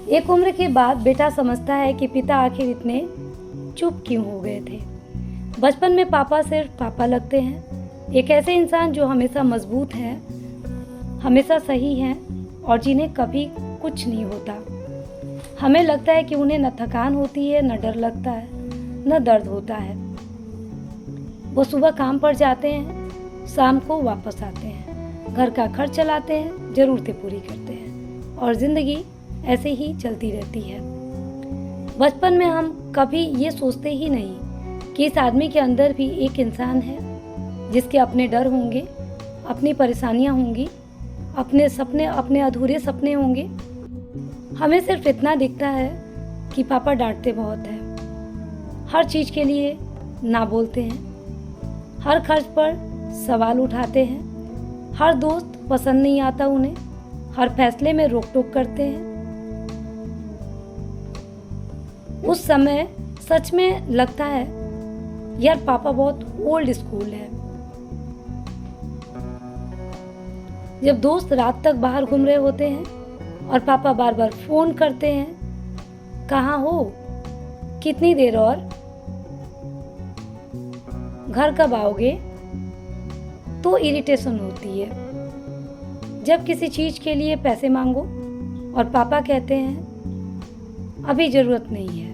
एक उम्र के बाद बेटा समझता है कि पिता आखिर इतने चुप क्यों हो गए थे। बचपन में पापा सिर्फ पापा लगते हैं, एक ऐसे इंसान जो हमेशा मजबूत हैं, हमेशा सही हैं और जिन्हें कभी कुछ नहीं होता। हमें लगता है कि उन्हें न थकान होती है, न डर लगता है, न दर्द होता है। वो सुबह काम पर जाते हैं, शाम को वापस आते हैं, घर का खर्च चलाते हैं, ज़रूरतें पूरी करते हैं और ज़िंदगी ऐसे ही चलती रहती है। बचपन में हम कभी ये सोचते ही नहीं कि इस आदमी के अंदर भी एक इंसान है जिसके अपने डर होंगे, अपनी परेशानियां होंगी, अपने सपने, अपने अधूरे सपने होंगे। हमें सिर्फ इतना दिखता है कि पापा डांटते बहुत हैं, हर चीज़ के लिए ना बोलते हैं, हर खर्च पर सवाल उठाते हैं, हर दोस्त पसंद नहीं आता उन्हें, हर फैसले में रोक टोक करते हैं। उस समय सच में लगता है यार पापा बहुत ओल्ड स्कूल है। जब दोस्त रात तक बाहर घूम रहे होते हैं और पापा बार बार फोन करते हैं, कहाँ हो, कितनी देर और, घर कब आओगे, तो इरिटेशन होती है। जब किसी चीज के लिए पैसे मांगो और पापा कहते हैं अभी जरूरत नहीं है,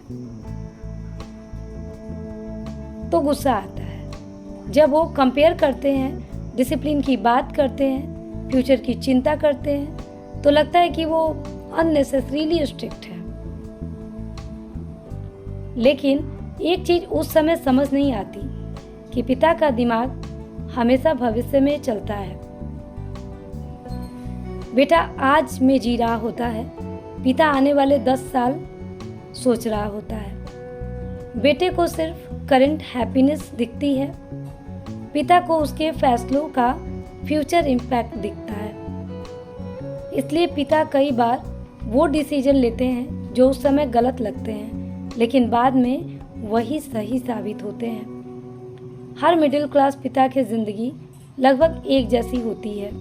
तो गुस्सा आता है। जब वो कंपेयर करते हैं, डिसिप्लिन की बात करते हैं, फ्यूचर की चिंता करते हैं, तो लगता है कि वो अननेसेसरीली स्ट्रिक्ट है। लेकिन एक चीज उस समय समझ नहीं आती कि पिता का दिमाग हमेशा भविष्य में चलता है। बेटा आज में जी रहा होता है, पिता आने वाले 10 साल सोच रहा होता है। बेटे को सिर्फ करंट हैप्पीनेस दिखती है, पिता को उसके फैसलों का फ्यूचर इम्पैक्ट दिखता है। इसलिए पिता कई बार वो डिसीजन लेते हैं जो उस समय गलत लगते हैं, लेकिन बाद में वही सही साबित होते हैं। हर मिडिल क्लास पिता की जिंदगी लगभग एक जैसी होती है।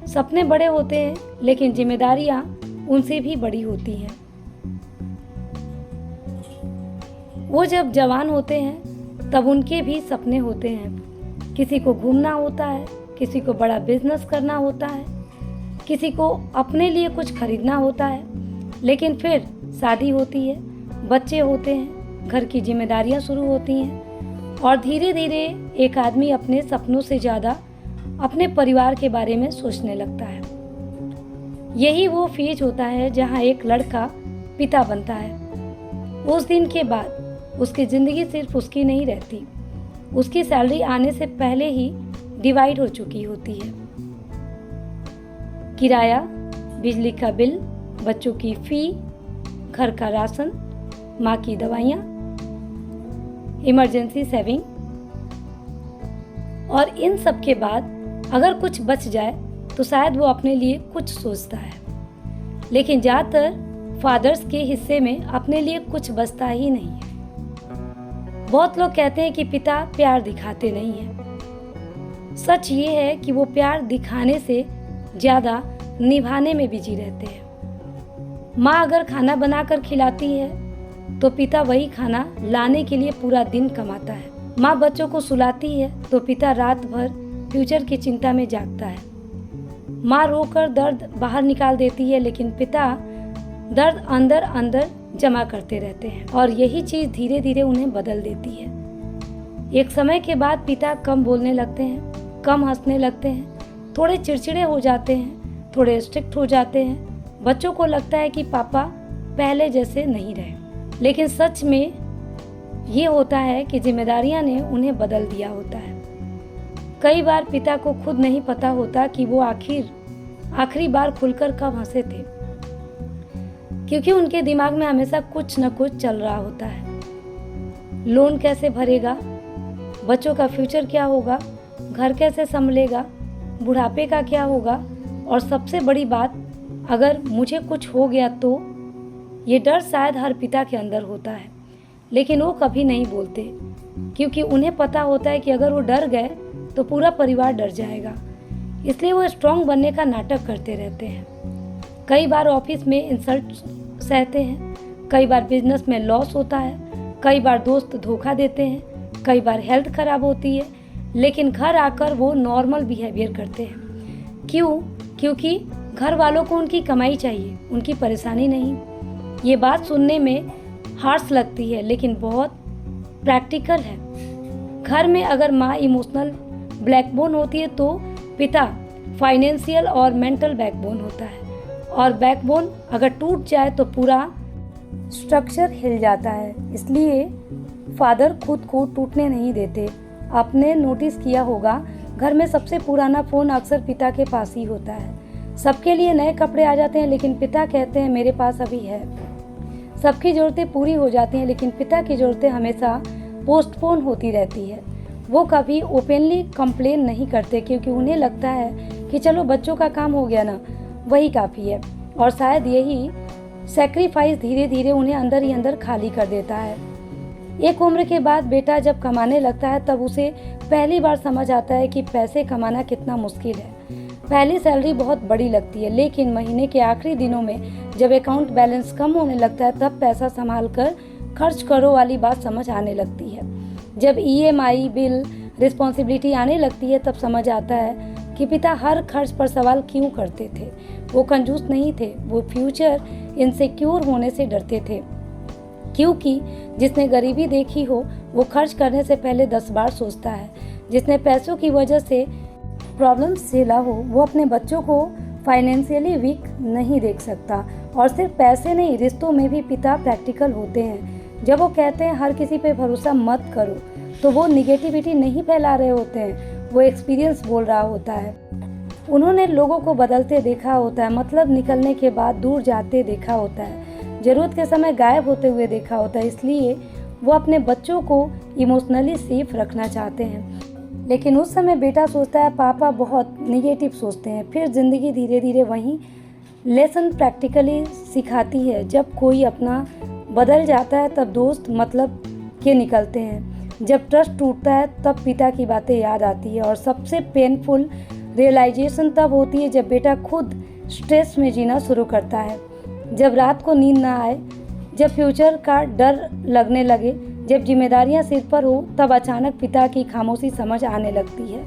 सपने बड़े होते हैं, लेकिन जिम्मेदारियां उनसे भी बड़ी होती हैं। वो जब जवान होते हैं तब उनके भी सपने होते हैं। किसी को घूमना होता है, किसी को बड़ा बिजनेस करना होता है, किसी को अपने लिए कुछ खरीदना होता है। लेकिन फिर शादी होती है, बच्चे होते हैं, घर की जिम्मेदारियां शुरू होती हैं और धीरे धीरे एक आदमी अपने सपनों से ज़्यादा अपने परिवार के बारे में सोचने लगता है। यही वो फेज होता है जहाँ एक लड़का पिता बनता है। उस दिन के बाद उसकी ज़िंदगी सिर्फ उसकी नहीं रहती, उसकी सैलरी आने से पहले ही डिवाइड हो चुकी होती है। किराया, बिजली का बिल, बच्चों की फी, घर का राशन, माँ की दवाइयाँ, इमरजेंसी सेविंग, और इन सब के बाद अगर कुछ बच जाए तो शायद वो अपने लिए कुछ सोचता है। लेकिन ज़्यादातर फादर्स के हिस्से में अपने लिए कुछ बचता ही नहीं है। बहुत लोग कहते हैं कि पिता प्यार दिखाते नहीं हैं। सच ये है कि वो प्यार दिखाने से ज़्यादा निभाने में बिजी रहते हैं। माँ अगर खाना बनाकर खिलाती है तो पिता वही खाना लाने के लिए पूरा दिन कमाता है। माँ बच्चों को सुलाती है तो पिता रात भर फ्यूचर की चिंता में जागता है। माँ रोकर दर्द बाहर निकाल देती है, लेकिन पिता दर्द अंदर अंदर जमा करते रहते हैं और यही चीज़ धीरे धीरे उन्हें बदल देती है। एक समय के बाद पिता कम बोलने लगते हैं, कम हंसने लगते हैं, थोड़े चिड़चिड़े हो जाते हैं, थोड़े स्ट्रिक्ट हो जाते हैं। बच्चों को लगता है कि पापा पहले जैसे नहीं रहे, लेकिन सच में ये होता है कि जिम्मेदारियां ने उन्हें बदल दिया होता है। कई बार पिता को खुद नहीं पता होता कि वो आखिरी बार खुलकर कब हंसे थे, क्योंकि उनके दिमाग में हमेशा कुछ न कुछ चल रहा होता है। लोन कैसे भरेगा, बच्चों का फ्यूचर क्या होगा, घर कैसे संभलेगा, बुढ़ापे का क्या होगा, और सबसे बड़ी बात, अगर मुझे कुछ हो गया तो। ये डर शायद हर पिता के अंदर होता है, लेकिन वो कभी नहीं बोलते, क्योंकि उन्हें पता होता है कि अगर वो डर गए तो पूरा परिवार डर जाएगा। इसलिए वो स्ट्रांग बनने का नाटक करते रहते हैं। कई बार ऑफिस में इंसल्ट सहते हैं, कई बार बिजनेस में लॉस होता है, कई बार दोस्त धोखा देते हैं, कई बार हेल्थ खराब होती है, लेकिन घर आकर वो नॉर्मल बिहेवियर करते हैं। क्यों? क्योंकि घर वालों को उनकी कमाई चाहिए, उनकी परेशानी नहीं। ये बात सुनने में हार्श लगती है, लेकिन बहुत प्रैक्टिकल है। घर में अगर माँ इमोशनल बैकबोन होती है तो पिता फाइनेंशियल और मेंटल बैकबोन होता है, और बैकबोन अगर टूट जाए तो पूरा स्ट्रक्चर हिल जाता है। इसलिए फादर खुद को टूटने नहीं देते। आपने नोटिस किया होगा, घर में सबसे पुराना फ़ोन अक्सर पिता के पास ही होता है। सबके लिए नए कपड़े आ जाते हैं, लेकिन पिता कहते हैं मेरे पास अभी है। सबकी ज़रूरतें पूरी हो जाती हैं, लेकिन पिता की ज़रूरतें हमेशा पोस्टपोन होती रहती है। वो कभी ओपनली कंप्लेन नहीं करते, क्योंकि उन्हें लगता है कि चलो बच्चों का काम हो गया ना, वही काफ़ी है। और शायद यही सैक्रिफाइस धीरे धीरे उन्हें अंदर ही अंदर खाली कर देता है। एक उम्र के बाद बेटा जब कमाने लगता है तब उसे पहली बार समझ आता है कि पैसे कमाना कितना मुश्किल है। पहली सैलरी बहुत बड़ी लगती है, लेकिन महीने के आखिरी दिनों में जब अकाउंट बैलेंस कम होने लगता है तब पैसा संभाल कर खर्च करो वाली बात समझ आने लगती है। जब EMI, बिल, रिस्पॉन्सिबिलिटी आने लगती है तब समझ आता है कि पिता हर खर्च पर सवाल क्यों करते थे। वो कंजूस नहीं थे, वो फ्यूचर इनसिक्योर होने से डरते थे। क्योंकि जिसने गरीबी देखी हो वो खर्च करने से पहले 10 बार सोचता है। जिसने पैसों की वजह से प्रॉब्लम्स झेला हो वो अपने बच्चों को फाइनेंशियली वीक नहीं देख सकता। और सिर्फ पैसे नहीं, रिश्तों में भी पिता प्रैक्टिकल होते हैं। जब वो कहते हैं हर किसी पे भरोसा मत करो, तो वो निगेटिविटी नहीं फैला रहे होते हैं, वो एक्सपीरियंस बोल रहा होता है। उन्होंने लोगों को बदलते देखा होता है, मतलब निकलने के बाद दूर जाते देखा होता है, ज़रूरत के समय गायब होते हुए देखा होता है। इसलिए वो अपने बच्चों को इमोशनली सेफ रखना चाहते हैं। लेकिन उस समय बेटा सोचता है पापा बहुत निगेटिव सोचते हैं। फिर ज़िंदगी धीरे धीरे वही लेसन प्रैक्टिकली सिखाती है। जब कोई अपना बदल जाता है तब दोस्त मतलब के निकलते हैं। जब ट्रस्ट टूटता है तब पिता की बातें याद आती है। और सबसे पेनफुल रियलाइजेशन तब होती है जब बेटा खुद स्ट्रेस में जीना शुरू करता है, जब रात को नींद ना आए, जब फ्यूचर का डर लगने लगे, जब जिम्मेदारियां सिर पर हो, तब अचानक पिता की खामोशी समझ आने लगती है।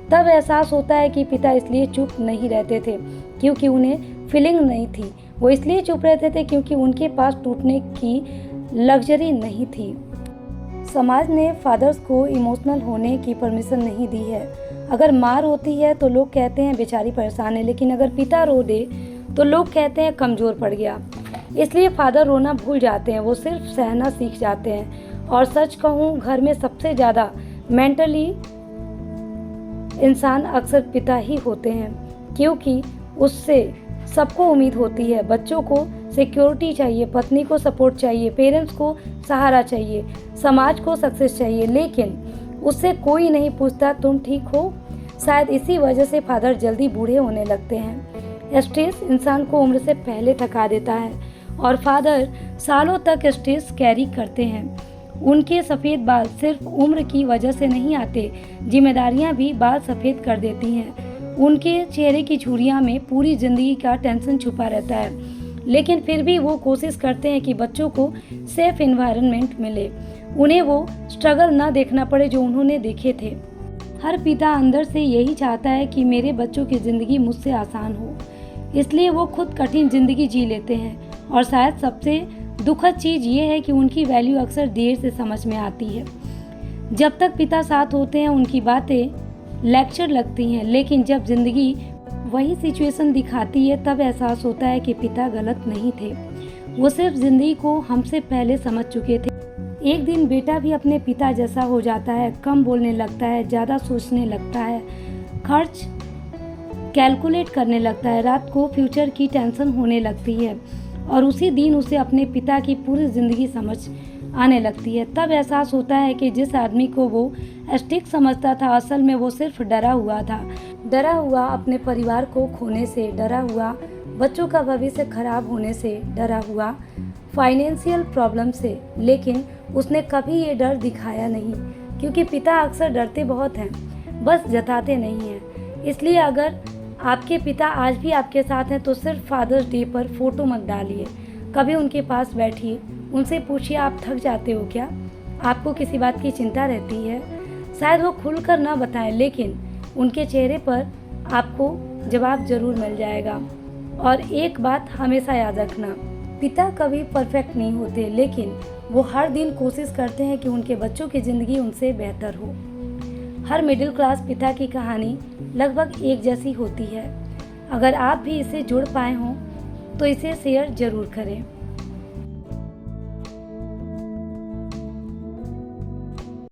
तब एहसास होता है कि पिता इसलिए चुप नहीं रहते थे क्योंकि उन्हें फीलिंग नहीं थी, वो इसलिए चुप रहते थे क्योंकि उनके पास टूटने की लग्जरी नहीं थी। समाज ने फादर्स को इमोशनल होने की परमिशन नहीं दी है। अगर माँ रोती है तो लोग कहते हैं बेचारी परेशान है, लेकिन अगर पिता रो दे तो लोग कहते हैं कमज़ोर पड़ गया। इसलिए फादर रोना भूल जाते हैं, वो सिर्फ सहना सीख जाते हैं। और सच कहूँ, घर में सबसे ज़्यादा मेंटली इंसान अक्सर पिता ही होते हैं, क्योंकि उससे सबको उम्मीद होती है। बच्चों को सिक्योरिटी चाहिए, पत्नी को सपोर्ट चाहिए, पेरेंट्स को सहारा चाहिए, समाज को सक्सेस चाहिए, लेकिन उससे कोई नहीं पूछता तुम ठीक हो। शायद इसी वजह से फादर जल्दी बूढ़े होने लगते हैं। स्ट्रेस इंसान को उम्र से पहले थका देता है और फादर सालों तक स्ट्रेस कैरी करते हैं। उनके सफ़ेद बाल सिर्फ उम्र की वजह से नहीं आते, जिम्मेदारियां भी बाल सफ़ेद कर देती हैं। उनके चेहरे की झुर्रियां में पूरी ज़िंदगी का टेंशन छुपा रहता है, लेकिन फिर भी वो कोशिश करते हैं कि बच्चों को सेफ एनवायरनमेंट मिले, उन्हें वो स्ट्रगल ना देखना पड़े जो उन्होंने देखे थे। हर पिता अंदर से यही चाहता है कि मेरे बच्चों की ज़िंदगी मुझसे आसान हो, इसलिए वो खुद कठिन ज़िंदगी जी लेते हैं। और शायद सबसे दुखद चीज़ ये है कि उनकी वैल्यू अक्सर देर से समझ में आती है। जब तक पिता साथ होते हैं उनकी बातें लेक्चर लगती हैं, लेकिन जब ज़िंदगी वही सिचुएशन दिखाती है तब एहसास होता है कि पिता गलत नहीं थे, वो सिर्फ ज़िंदगी को हमसे पहले समझ चुके थे। एक दिन बेटा भी अपने पिता जैसा हो जाता है, कम बोलने लगता है, ज़्यादा सोचने लगता है, खर्च कैलकुलेट करने लगता है, रात को फ्यूचर की टेंशन होने लगती है और उसी दिन उसे अपने पिता की पूरी ज़िंदगी समझ आने लगती है। तब एहसास होता है कि जिस आदमी को वो स्टिक समझता था असल में वो सिर्फ डरा हुआ था, डरा हुआ अपने परिवार को खोने से, डरा हुआ बच्चों का भविष्य खराब होने से, डरा हुआ फाइनेंशियल प्रॉब्लम से। लेकिन उसने कभी ये डर दिखाया नहीं, क्योंकि पिता अक्सर डरते बहुत हैं, बस जताते नहीं हैं। इसलिए अगर आपके पिता आज भी आपके साथ हैं तो सिर्फ फादर्स डे पर फ़ोटो मत डालिए। कभी उनके पास बैठिए, उनसे पूछिए आप थक जाते हो क्या, आपको किसी बात की चिंता रहती है। शायद वो खुलकर ना बताएं, लेकिन उनके चेहरे पर आपको जवाब ज़रूर मिल जाएगा। और एक बात हमेशा याद रखना, पिता कभी परफेक्ट नहीं होते, लेकिन वो हर दिन कोशिश करते हैं कि उनके बच्चों की ज़िंदगी उनसे बेहतर हो। हर मिडिल क्लास पिता की कहानी लगभग एक जैसी होती है। अगर आप भी इसे जुड़ पाए हों तो इसे शेयर ज़रूर करें।